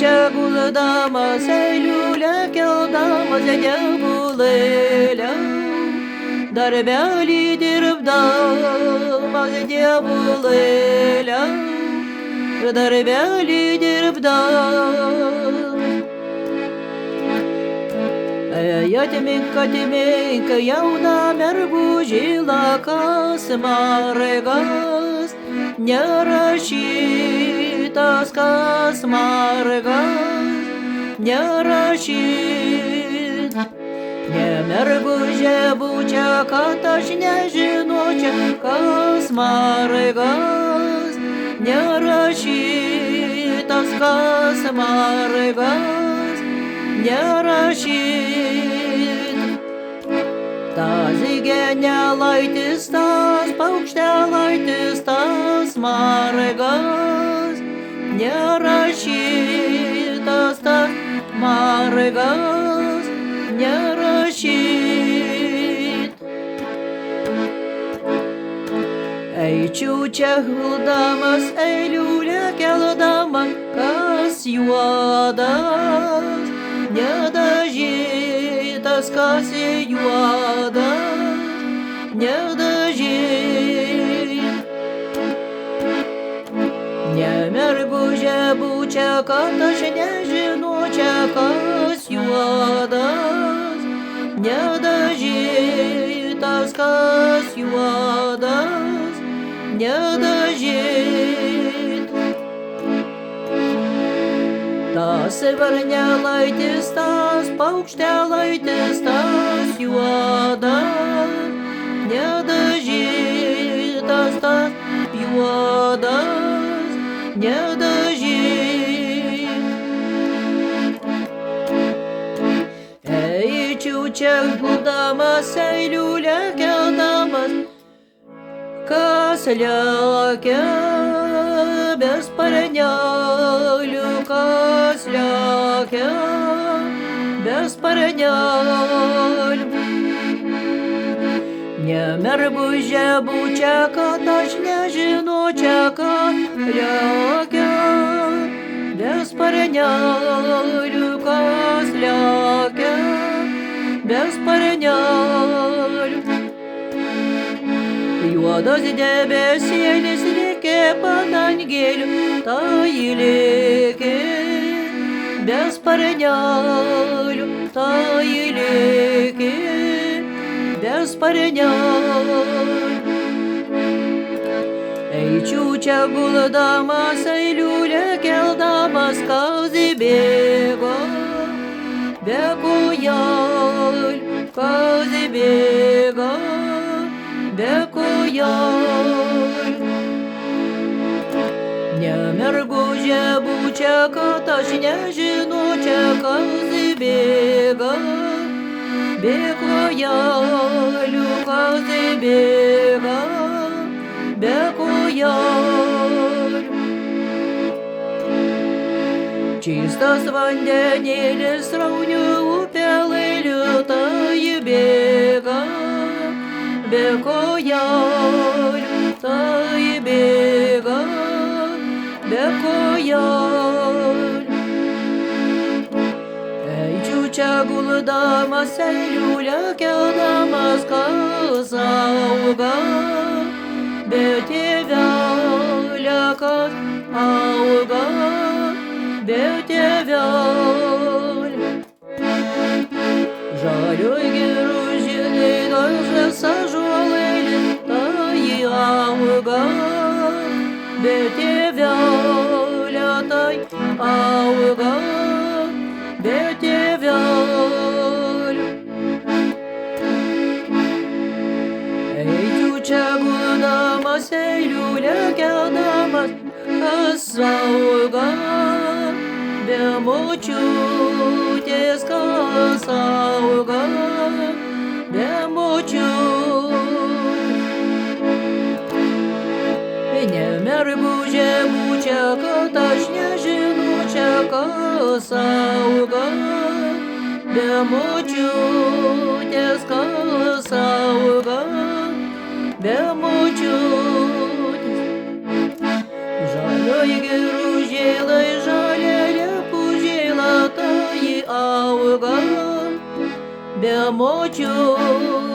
Ечуча гулдама, селюля келдама, зедебулеля. Дарбяли дирбдама, зедебулеля. Дарбяли дирбдама. Ятиминка, яуна мербужила касмаргас, не рассчитас касмаргас, не рассчит. Не мербуже буча каташ не женоча касмаргас, не рассчитас касмаргас, не рассчит. Тазигеня лайтистас, паукштя лайтистас, маргас, не рассчитас, маргас, не рассчит. Эй, чуча гулдамас, эй, люля келдамас, кас юадас, не дожитас, кас юадас, не дожит. Не мербуже буча каташ, не женоча кас юадас, не дожитас, кас юадас, не дожит. Tas varņā laitis tās, paukštē laitis tās, juodas, nedažytas tās, juodas, nedažyt. Ei, čiučia guldamas, ei, liulia keldamas, kas lekia bez parnelių, kas lekia bez parnelių. Ne merbuže bučia, kad aš nežinočia, kad lekia bez parnelių, kas lekia bez parnelių. Juodas debesėlis lėkė padangėlių, tai lėkė bez parnelių, tai lėkė bez parnelių. Ei, čiučia guldamas, ei, liulia keldamas, kas bėgo be kojelių, kas bėgo be kojelių. Ne mergužė bučia, kad aš nežinočia, kas bėga be kojelių, kas bėga be kojelių. Čistas vandenėlis sraunių upelėlių, tai bėga be kojelių, tai bėga be kojelių. Ei, čiučia guldamas, ei, liulia keldamas, kas auga be tėvelio, kas auga be tėvelio. Žalioj giružinai dažas ąžuolėlis, tai auga be tėvelio, tai auga be tėvelio. Ei, čiučia guldamas, ei, liulia keldamas, kas auga be močiutės, kas auga be močiutės. Ne mergužė bučia, kad aš nežinočia, kas auga be močiutės, kas auga be močiutės. Žalioj giružėlai, žalia liepų sauga, be močiutės